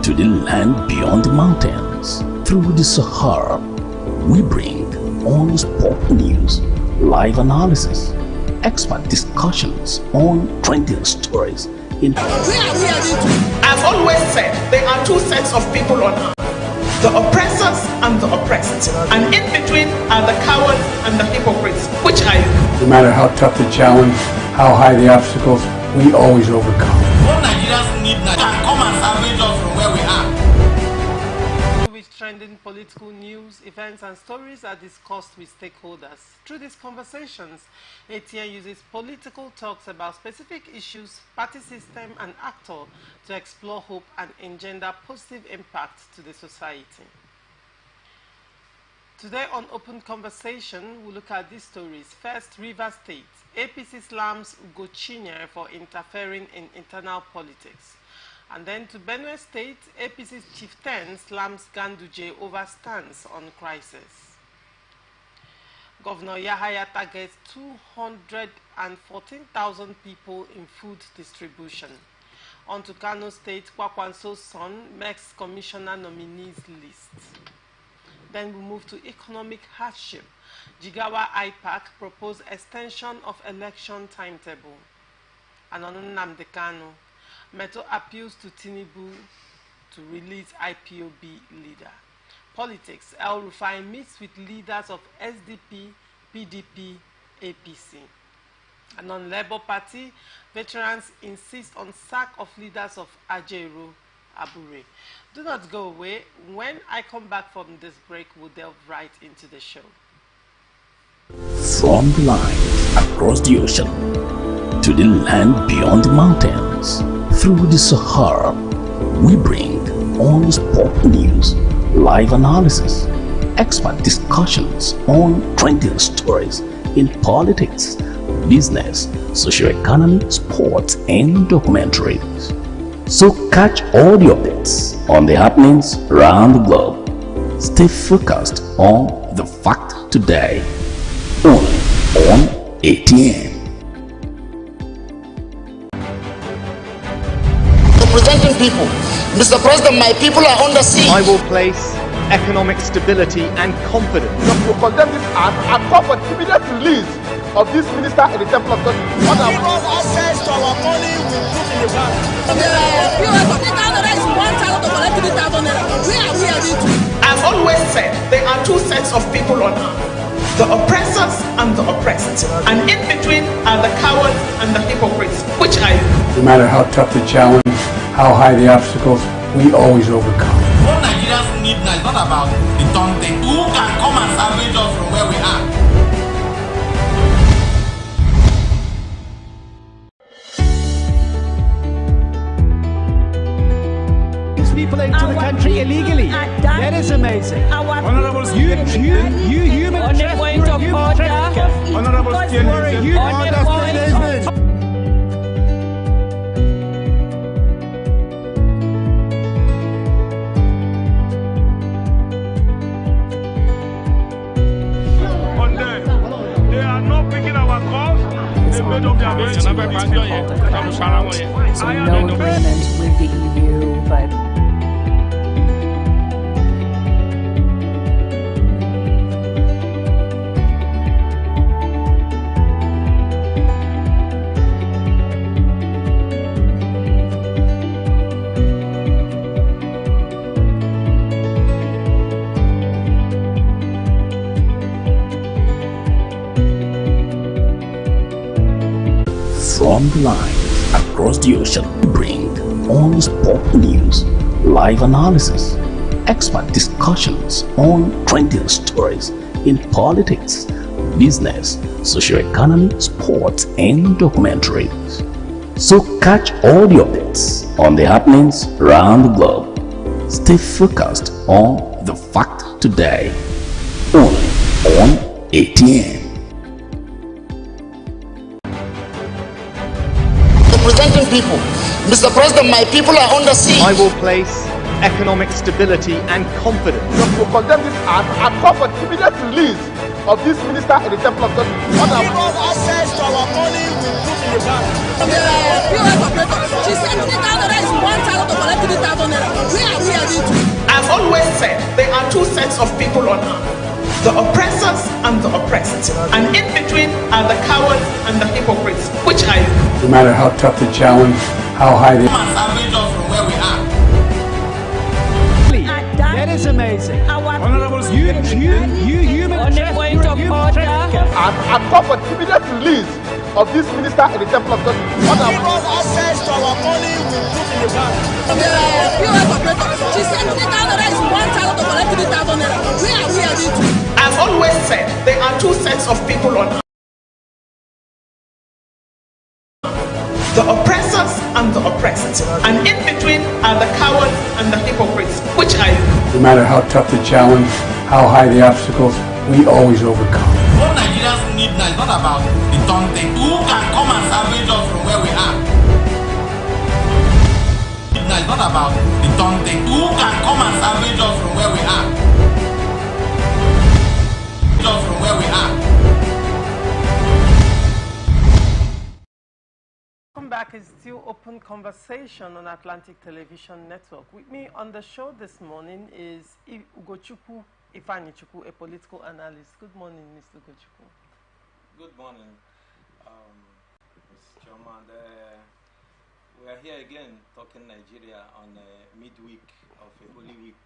to the land beyond the mountains. Through the Sahara, we bring on-spot news, live analysis, expert discussions on trending stories in I've always said there are two sets of people on earth, the oppressors and the oppressed, and in between are the cowards and the hypocrites. Which are you? No matter how tough the challenge, how high the obstacles, we always overcome. What Nigerians need now can come and salvage us from where we are. Which trending political news, events and stories are discussed with stakeholders. Through these conversations, ATN uses political talks about specific issues, party system and actor to explore hope and engender positive impact to the society. Today on Open Conversation, we'll look at these stories. First, Rivers State. APC slams Ugochinya for interfering in internal politics. And then to Benue State, APC's chieftain slams Ganduje over stance on crisis. Governor Yahaya targets 214,000 people in food distribution. On to Kano State, Kwakwanso's son makes commissioner nominees list. Then we move to economic hardship. Jigawa IPAC proposed extension of election timetable. And on Nnamdi Kanu, Meto appeals to Tinubu to release IPOB leader. Politics, El Rufai meets with leaders of SDP, PDP, APC. And on Labour Party, veterans insist on sack of leaders of Ajeru, Abure. Do not go away. When I come back from this break, we'll delve right into the show. from the line across the ocean to the land beyond the mountains. Through the Sahara, we bring on-spot news, live analysis, expert discussions on trending stories in politics, business, socio-economy, sports, and documentaries. So catch all the updates on the happenings around the globe. Stay focused on the fact today, only on ATN. Representing people. Mr. President, my people are under siege. I will place economic stability and confidence. To condemn this act and call for immediate release of this minister in the Temple of God. Give us access to our money we put in the bank. I've always said there are two sets of people on earth, the oppressors and the oppressed, and in between are the cowards and the hypocrites. Which are you? No matter how tough the challenge, how high the obstacles, we always overcome. What Nigerians need now is not about the turn thing. Who can come and salvage us from where we are? People into the country illegally. That is amazing. Honorable You human trafficker. Honorable they are not picking our calls. They made up their minds. So no agreement with the EU, but From the line across the ocean, we bring on-spot news, live analysis, expert discussions on trending stories in politics, business, socio-economy, sports, and documentaries. So catch all the updates on the happenings around the globe. Stay focused on the fact today, only on ATN. Representing people. Mr. President, my people are under siege. I will place economic stability and confidence. To condemn this act and call for immediate release of this minister in the Temple of God. Give us access to our money we put in the bank. She said 3,000 is 1,000 to collect 3,000 naira. Where are we said, there are two sets of people on earth, the oppressors and the oppressed. And in between are the cowards and the hypocrites. Which are you? No matter how tough the challenge, how high the... Come and salvage us from where we are. That is amazing. Honorable You human On the point of order. I call for the immediate release of this minister in the Temple of Justice. Give us access to our money we put in the bank. She said 3,000 is 1,000 to collect 3,000 naira. Where are we heading to? I've always said there are two sets of people on earth, the oppressors and the oppressed. And in between are the cowards and the hypocrites. Which are you? No matter how tough the challenge, how high the obstacles, we always overcome. What Nigerians need now is not about the Tonte. Who can come and salvage us from where we are? Now it's not about the Tonte. Who can come and salvage us from where we are? Just from where we are. Welcome back. It's still open conversation on Atlantic Television Network. With me on the show this morning is Ugochukwu Ifanichukwu, a political analyst. Good morning, Mr. Ugochukwu. Good morning, Mr. Chairman. We are here again talking Nigeria on midweek of a Holy Week.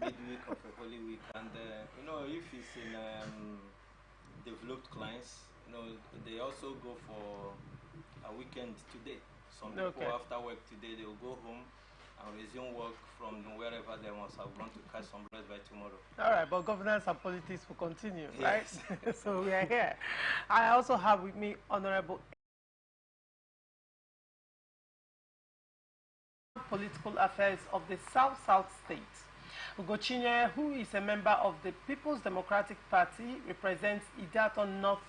Midweek of a Holy Week. And, you know, if it's in developed clients, you know, they also go for a weekend today. Some people after work today, they will go home and resume work from wherever they must have gone to catch some rest by tomorrow. All right, but governance and politics will continue, yes. Right? So we are here. I also have with me Honorable Political Affairs of the South State. Ugochinyere, who is a member of the People's Democratic Party, represents Idato North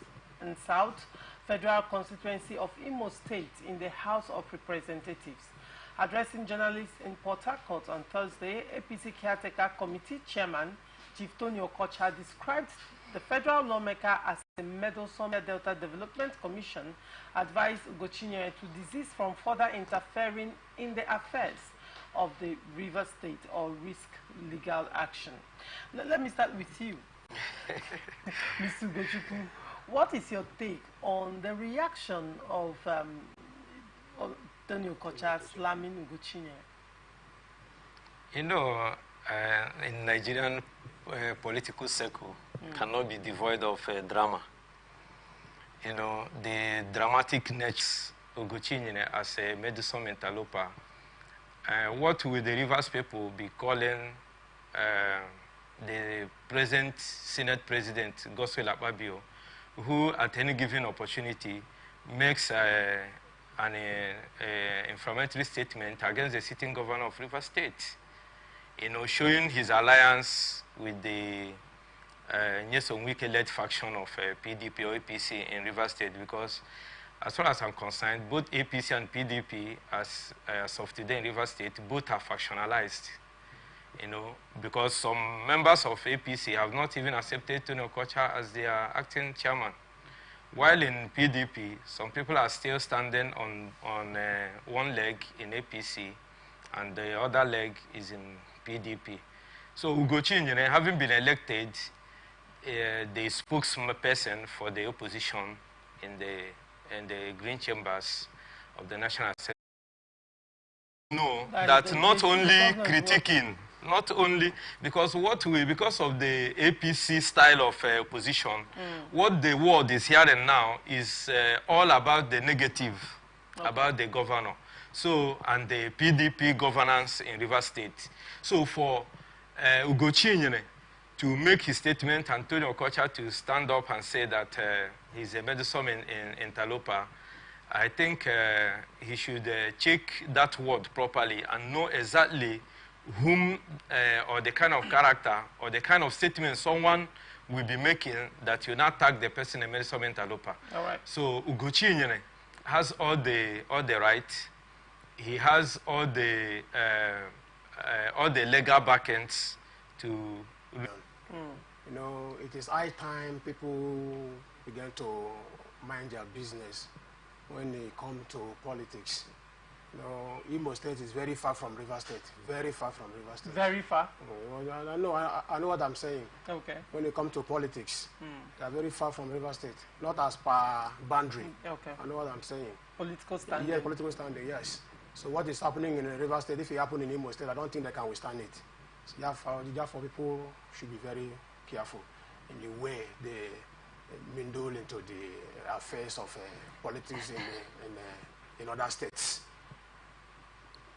and South Federal Constituency of Imo State in the House of Representatives. Addressing journalists in Port Harcourt on Thursday, APC Caretaker Committee Chairman Chief Tony Okocha described the federal lawmaker as a meddlesome. Delta Development Commission advised Ugochinyere to desist from further interfering in the affairs of the River State or risk legal action. Let me start with you, Mr. Ugochukwu. What is your take on the reaction of Tony Okocha slamming Ugochinyere? You know, in Nigerian political circle cannot be devoid of drama. You know, the dramatic nature of Ugochinyere as a meddlesome interloper. What will the Rivers people be calling the present Senate President, Godswill Akpabio, who at any given opportunity makes an inflammatory statement against the sitting governor of Rivers State, you know, showing his alliance with the Nyesom Wike-led faction of PDP or APC in Rivers State, because as far as I'm concerned, both APC and PDP, as of today in Rivers State, both are factionalized, you know, because some members of APC have not even accepted Tony Okocha as their acting chairman. While in PDP, some people are still standing on one leg in APC, and the other leg is in PDP. So Ugochinyere, having been elected the spokesperson for the opposition in the Green Chambers of the National Assembly, that not only critiquing, not only because because of the APC style of opposition, what the world is hearing now is all about the negative, about the governor. So, and the PDP governance in Rivers State. So for Ugochinyere to make his statement and Tony Okocha to stand up and say that he's a meddlesome interloper, I think he should check that word properly and know exactly whom or the kind of character or the kind of statement someone will be making that you not tag the person a meddlesome interloper. All right. So Ugochinyere has all the right. He has all the legal backends to. You know, it is high time people begin to mind their business when they come to politics. You know, Imo State is very far from River State. Very far from River State. Very far? I know what I'm saying. Okay. When it comes to politics, they are very far from River State. Not as per boundary. Okay. I know what I'm saying. Political standing. Yeah, political standing, yes. So what is happening in River State, if it happens in Imo State, I don't think they can withstand it. So therefore, people should be very careful in the way they mingle into the affairs of politics in other states.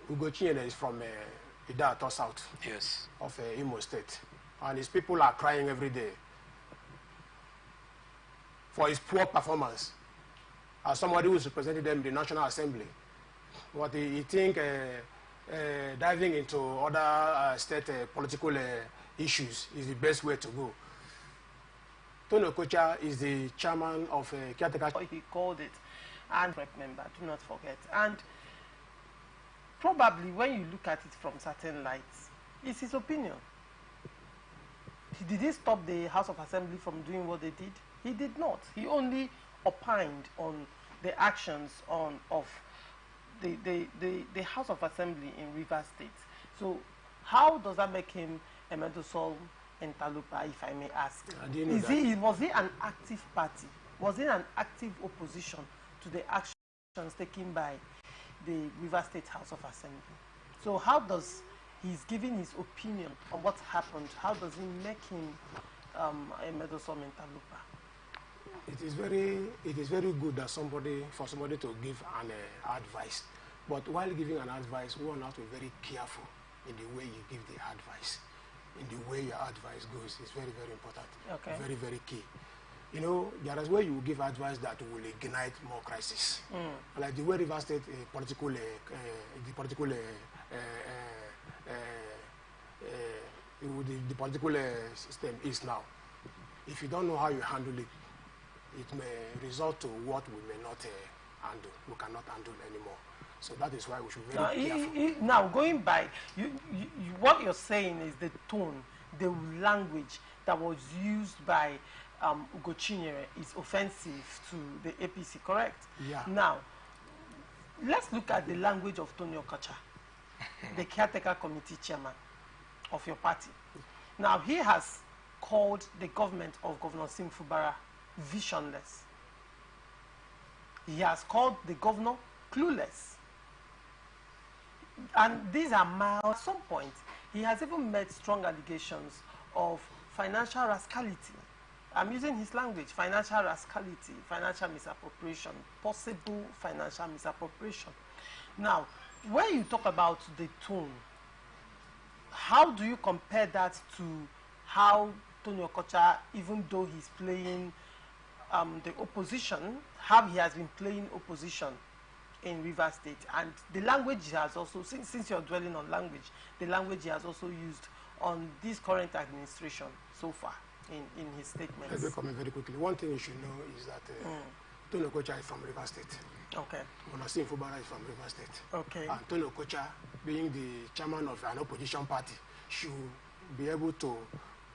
Ugo Chinyere is from Idato South of Imo State, and his people are crying every day for his poor performance as somebody who's represented them in the National Assembly. What he think diving into other state political issues is the best way to go. Tony Okocha is the chairman of caretaker. He called it, and rep member, do not forget. And probably when you look at it from certain lights, it's his opinion. Did he stop the House of Assembly from doing what they did? He did not. He only opined on the actions of the House of Assembly in Rivers State. So how does that make him a Medosol Entalupa, if I may ask? Was he an active party? Was he an active opposition to the actions taken by the Rivers State House of Assembly? So how does he's giving his opinion on what happened, how does he make him a Medosol Entalupa? It is very good that for somebody to give an advice, but while giving an advice, we have to be very careful in the way you give the advice, in the way your advice goes. It's very, very important. Okay. Very, very key. You know, there is where you give advice that will ignite more crisis. Like the way River State the political system is now. If you don't know how you handle it, it may result to what we may not handle. We cannot handle anymore. So that is why we should be very careful. Now, going by, what you're saying is the tone, the language that was used by Ugo Chinyere is offensive to the APC, correct? Yeah. Now, let's look at the language of Tony Okocha, the caretaker committee chairman of your party. Now, he has called the government of Governor Sim Fubara visionless. He has called the governor clueless. And these are mild. At some point, he has even made strong allegations of financial rascality. I'm using his language, financial rascality, financial misappropriation, possible financial misappropriation. Now, when you talk about the tone, how do you compare that to how Tony Okocha, even though he's playing the opposition, how he has been playing opposition in River State, and the language he has also, since you're dwelling on language, the language he has also used on this current administration so far in his statements. Let me comment very quickly. One thing you should know is that Tony Okocha is from River State. Okay. Sim Fubara is from River State. Okay. And Tony Okocha, being the chairman of an opposition party, should be able to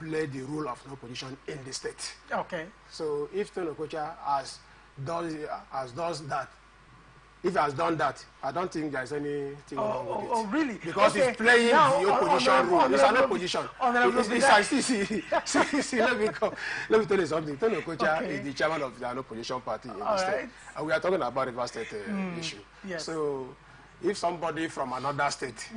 play the role of an opposition in the state. Okay. So if Tony Okocha has done that, if he has done that, I don't think there's anything wrong with it. Oh, really? Because he's playing the opposition role. It's an opposition. Let me tell you something. Tony Okocha is the chairman of an opposition party in the state. And we are talking about River State issue. Yes. So if somebody from another state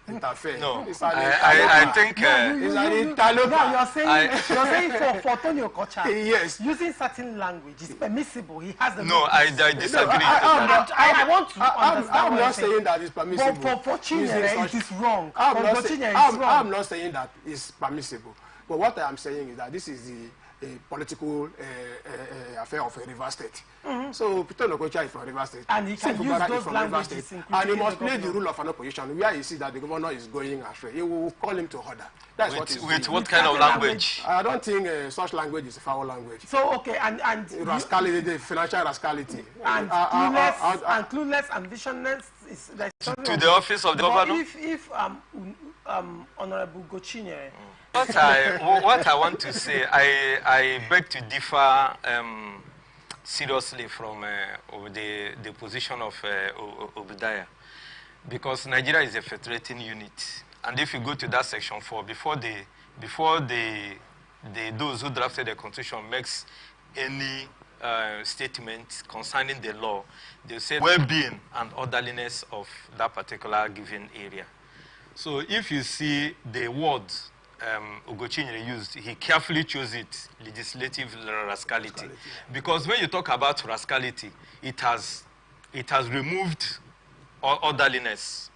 interferes, no, I think it's an interloper. Now you're saying for Tony Okocha, yes, using certain language is permissible. He has the no. I disagree. I want to understand. I'm not saying that it's permissible. But for Chinyere, it is wrong. I'm not saying that it's permissible. But what I am saying is that this is the political affair of a River State. So Peter Okocha is from River State. And he can use those languages. And he must play the role of an opposition. Where you see that the governor is going astray, he will call him to order. That's what he's doing. With what kind of language? I don't think such language is a foul language. So, okay, and rascality, the financial rascality. And clueless and visionless is to the office of the governor. If Honorable Ugo Chinyere. What I want to say, I beg to differ seriously from the position of Obadiah, because Nigeria is a federating unit. And if you go to that section 4, before those who drafted the constitution makes any statement concerning the law, they say well-being and orderliness of that particular given area. So if you see the word Ugochinyere used, he carefully chose it, legislative rascality. Because when you talk about rascality, it has removed orderliness.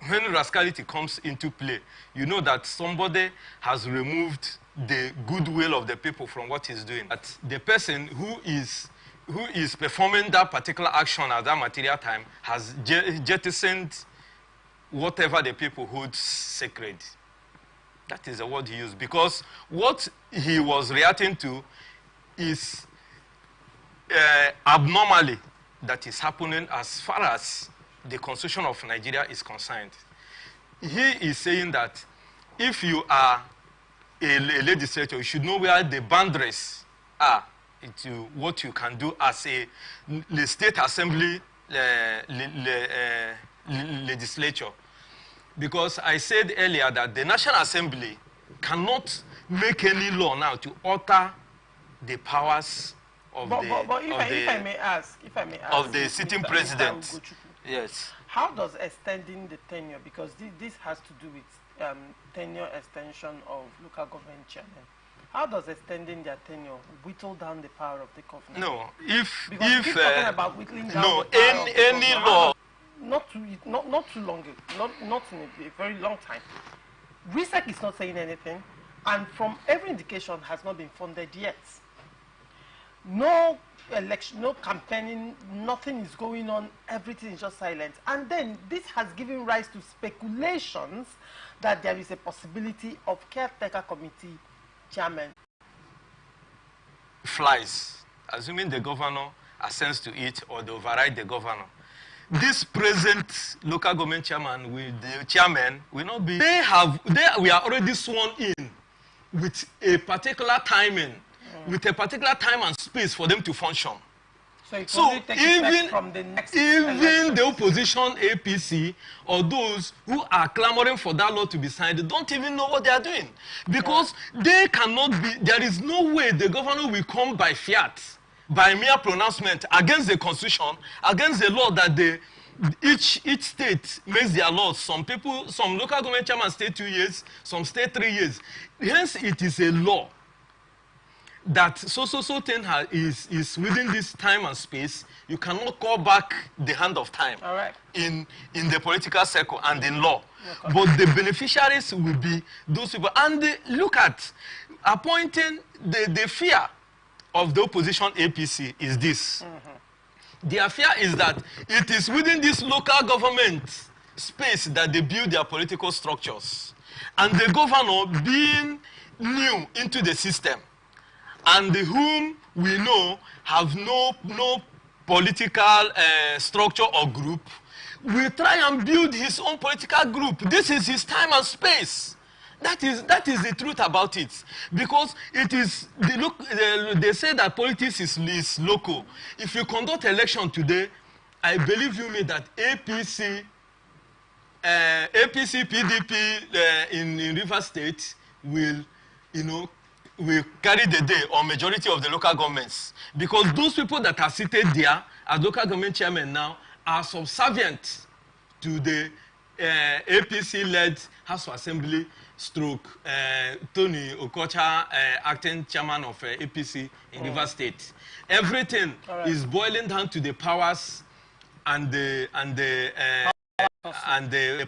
When rascality comes into play, you know that somebody has removed the goodwill of the people from what he's doing. That the person who is performing that particular action at that material time has jettisoned whatever the people hold sacred. That is the word he used, because what he was reacting to is abnormally that is happening as far as the constitution of Nigeria is concerned. He is saying that if you are a legislator, you should know where the boundaries are into what you can do as a state assembly legislature. Because I said earlier that the National Assembly cannot make any law now to alter the powers of if I may ask, of the sitting president. Yes. How does extending the tenure, because this has to do with tenure extension of local government chairmen, how does extending their tenure whittle down the power of the governor? No, because if talking about whittling down no, the power of the any governor, law. Not too long ago, not in a very long time. RISEC is not saying anything, and from every indication has not been funded yet. No election, no campaigning, nothing is going on, everything is just silent. And then this has given rise to speculations that there is a possibility of caretaker committee chairman. Flies, assuming the governor assents to it or they override the governor. This present local government chairman with the chairman will not be. We are already sworn in with a particular timing, with a particular time and space for them to function. So even from the next election, the opposition APC or those who are clamoring for that law to be signed don't even know what they are doing, because they cannot be. There is no way the governor will come by fiat, by mere pronouncement against the constitution, against the law that each state makes their laws. Some local government chairmen stay 2 years, some stay 3 years. Hence, it is a law that so thing is within this time and space. You cannot call back the hand of time. All right. in the political circle and in law. Okay. But the beneficiaries will be those people. And look at appointing the fear of the opposition APC is this. Mm-hmm. Their fear is that it is within this local government space that they build their political structures. And the governor being new into the system, and whom we know have no political structure or group, will try and build his own political group. This is his time and space. That is the truth about it. Because it is, they say that politics is local. If you conduct election today, I believe you me that APC, PDP in Rivers State will carry the day on majority of the local governments. Because those people that are seated there as local government chairmen now are subservient to the APC-led House of Assembly stroke Tony Okocha, acting chairman of APC in Rivers State. Everything is boiling down to the powers and the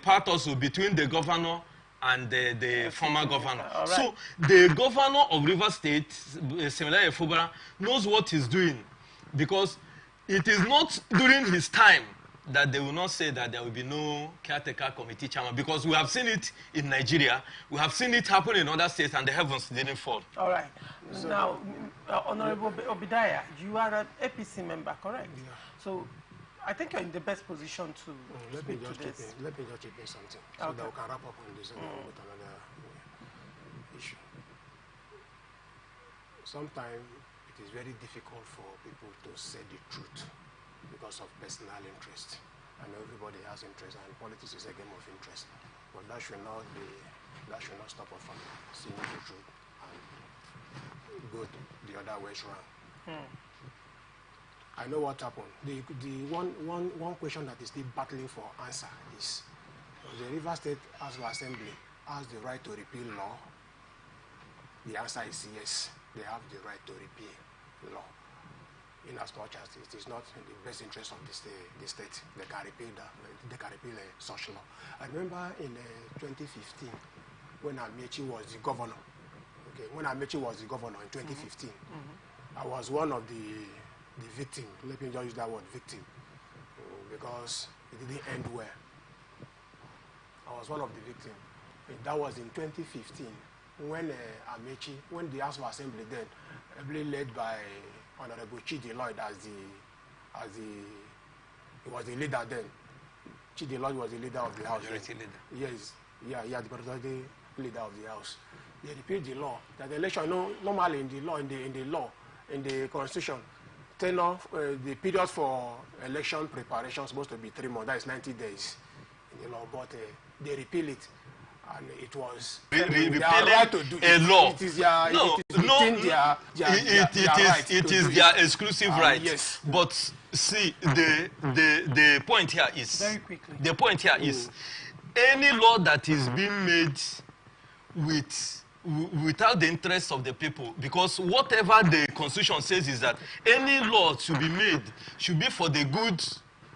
part also between the governor and the former governor. Right. So the governor of Rivers State, Semilaya Fubara, knows what he's doing, because it is not during his time that they will not say that there will be no caretaker committee chairman, because we have seen it in Nigeria, we have seen it happen in other states, and the heavens didn't fall. All right. So now, Honorable Obadiah, you are an APC member, correct? Yeah. So I think you're in the best position to speak to this. Let me just chip in something, so that we can wrap up on this with another issue. Sometimes it is very difficult for people to say the truth because of personal interest. I know everybody has interest, and politics is a game of interest. But that should not stop us from seeing the truth and go the other way around. I know what happened. The one question that is still battling for answer is, the Rivers State House of Assembly has the right to repeal law? The answer is yes. They have the right to repeal law, in as much as it is not in the best interest of the state. They can repeal such law. I remember in 2015, when Amechi was the governor. Okay, when Amechi was the governor in 2015, I was one of the victim. Let me just use that word, victim, because it didn't end well. I was one of the victims. That was in 2015, when Amechi, when the House of Assembly then, heavily led by Honorable Chidi Lloyd he was the leader then. Chidi Lloyd was the leader of the House. Majority leader. Yes, the majority leader of the House. They repealed the law that the election, normally in the Constitution, tenure, the period for election preparation is supposed to be 3 months. That is 90 days in the law, but they repeal it. And it was repealing right to do a law. It is their, it is their exclusive right. Yes. But see, the point here is very quickly. The point here is any law that is being made without the interest of the people, because whatever the Constitution says is that any law to be made should be for the good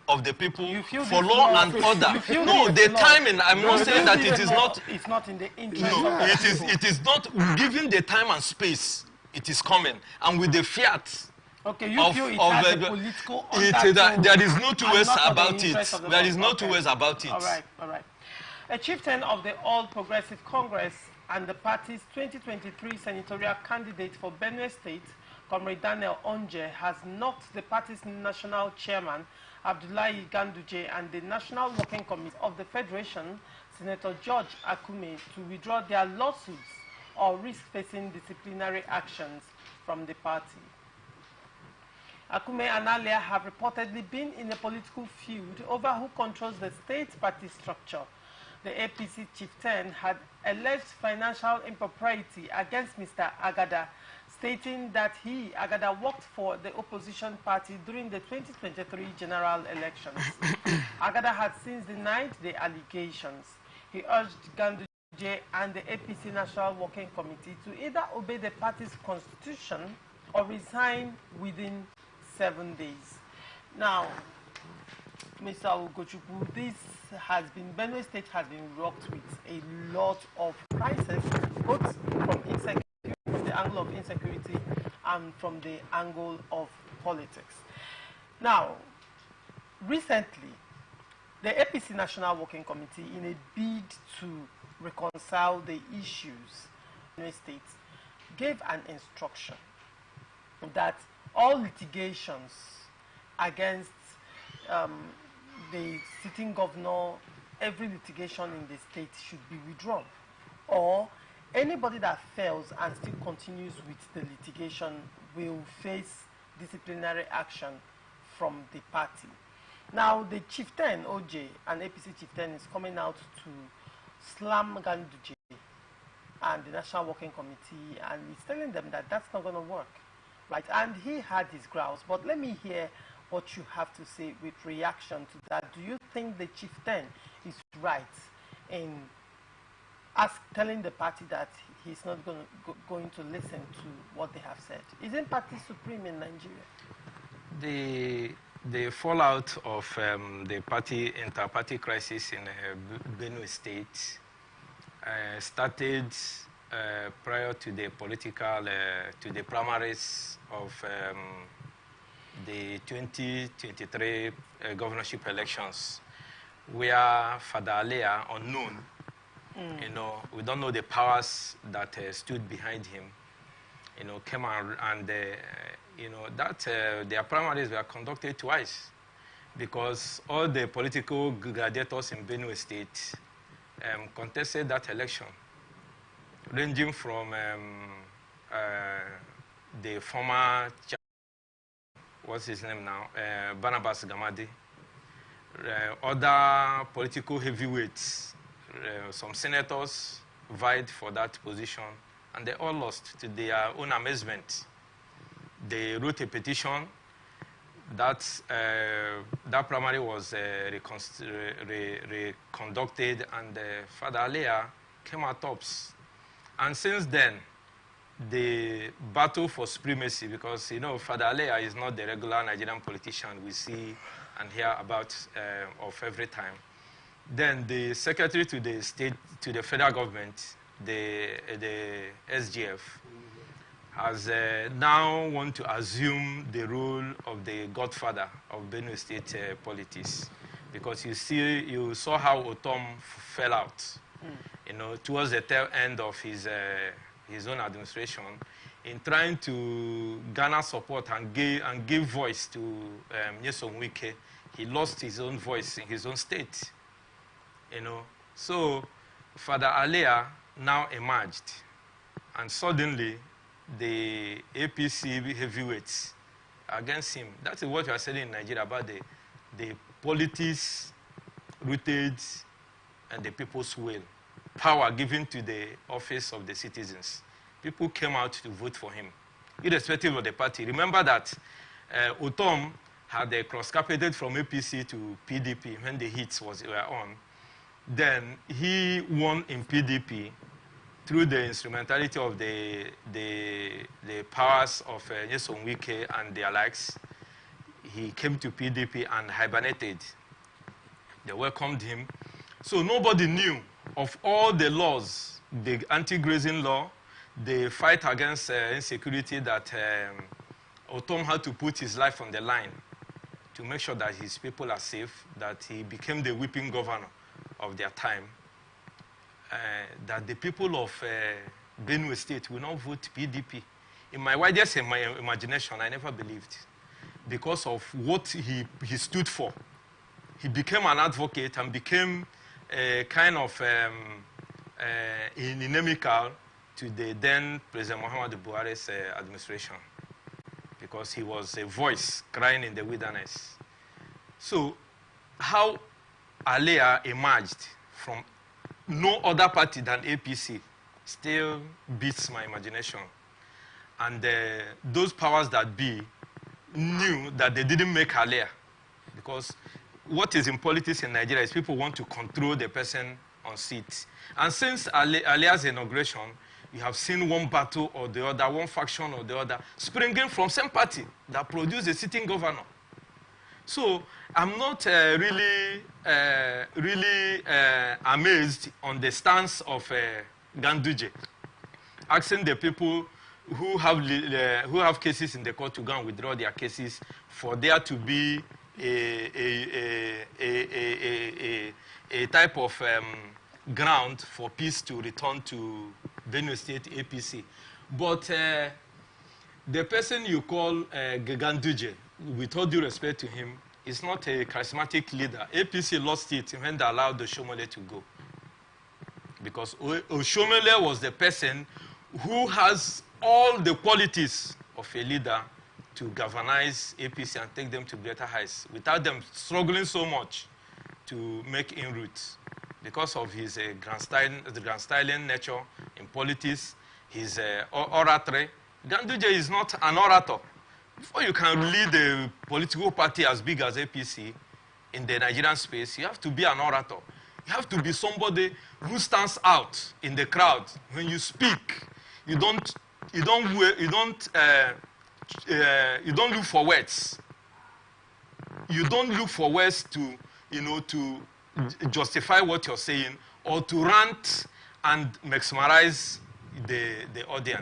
of the people, for law and order. No, the timing, I'm not saying that it is not. It's not in the interest. No, it is not. Given the time and space, it is coming, and with the fiat. Okay, you feel it has a political undertone. There is no two ways about it. There is no two ways about it. All right, all right. A chieftain of the All Progressive Congress and the party's 2023 senatorial candidate for Benue State, Comrade Daniel Onje, has knocked the party's national chairman, Abdullahi Ganduje, and the National Working Committee of the Federation, Senator George Akume, to withdraw their lawsuits or risk facing disciplinary actions from the party. Akume and Alia have reportedly been in a political feud over who controls the state party structure. The APC chieftain had alleged financial impropriety against Mr. Agada, stating that he, Agada, worked for the opposition party during the 2023 general elections. Agada had since denied the allegations. He urged Ganduje and the APC National Working Committee to either obey the party's constitution or resign within 7 days. Now, Mr. Ugochukwu, Benue State has been rocked with a lot of crises, both from the angle of insecurity and from the angle of politics. Now, recently, the APC National Working Committee, in a bid to reconcile the issues in the state, gave an instruction that all litigations against the sitting governor, every litigation in the state should be withdrawn, or anybody that fails and still continues with the litigation will face disciplinary action from the party. Now, the chieftain, OJ, an APC chieftain, is coming out to slam Ganduje and the National Working Committee, and he's telling them that that's not going to work, right? And he had his grounds, but let me hear what you have to say with reaction to that. Do you think the chieftain is right in telling the party that he's not going to listen to what they have said? Isn't party supreme in Nigeria? The fallout of the inter-party crisis in Benue State started prior to the to the primaries of the 2023 governorship elections, where Father Alea, unknown, we don't know the powers that stood behind him, came out and, their primaries were conducted twice, because all the political gladiators in Benue State contested that election, ranging from the former, what's his name now, Barnabas Gamadi, other political heavyweights, some senators vied for that position, and they all lost to their own amazement. They wrote a petition. That primary was reconducted, and Father Alea came at tops. And since then, the battle for supremacy, because Father Alea is not the regular Nigerian politician we see and hear about of every time. Then the secretary to the state, to the federal government, the SGF, has now want to assume the role of the godfather of Benue State politics, because you saw how Otom fell out, towards the tail end of his own administration, in trying to garner support and give voice to Nyesom Wike. He lost his own voice in his own state, So Father Alea now emerged, and suddenly the APC heavyweights against him. That is what you are saying in Nigeria about the politics rooted and the people's will, power given to the office of the citizens. People came out to vote for him, irrespective of the party. Remember that Otom had cross-carpeted from APC to PDP when the hits were on. Then he won in PDP through the instrumentality of the powers of Nyesom Wike and their likes. He came to PDP and hibernated. They welcomed him. So nobody knew of all the laws, the anti-grazing law, the fight against insecurity that Otom had to put his life on the line to make sure that his people are safe, that he became the whipping governor of their time. That the people of Benue State will not vote PDP. In my widest imagination, I never believed, because of what he stood for. He became an advocate and became a kind of inimical to the then President Muhammadu Buhari's administration, because he was a voice crying in the wilderness. So how Alea emerged from no other party than APC still beats my imagination. And those powers that be knew that they didn't make Alea, because what is in politics in Nigeria is people want to control the person on seat. And since Alea's inauguration, you have seen one battle or the other, one faction or the other, springing from same party that produced a sitting governor. So I'm not really amazed on the stance of Ganduje, asking the people who have cases in the court to go and withdraw their cases for there to be a type of ground for peace to return to Benue State APC. But the person you call Ganduje, with all due respect to him, is not a charismatic leader. APC lost it when they allowed Oshomole to go, because Oshomole was the person who has all the qualities of a leader to galvanize APC and take them to greater heights without them struggling so much to make inroads, because of his grand-styling nature in politics, his oratory. Ganduje is not an orator. Before you can lead a political party as big as APC in the Nigerian space, you have to be an orator. You have to be somebody who stands out in the crowd. When you speak, you don't look for words. You don't look for words to justify what you're saying or to rant and maximize the audience.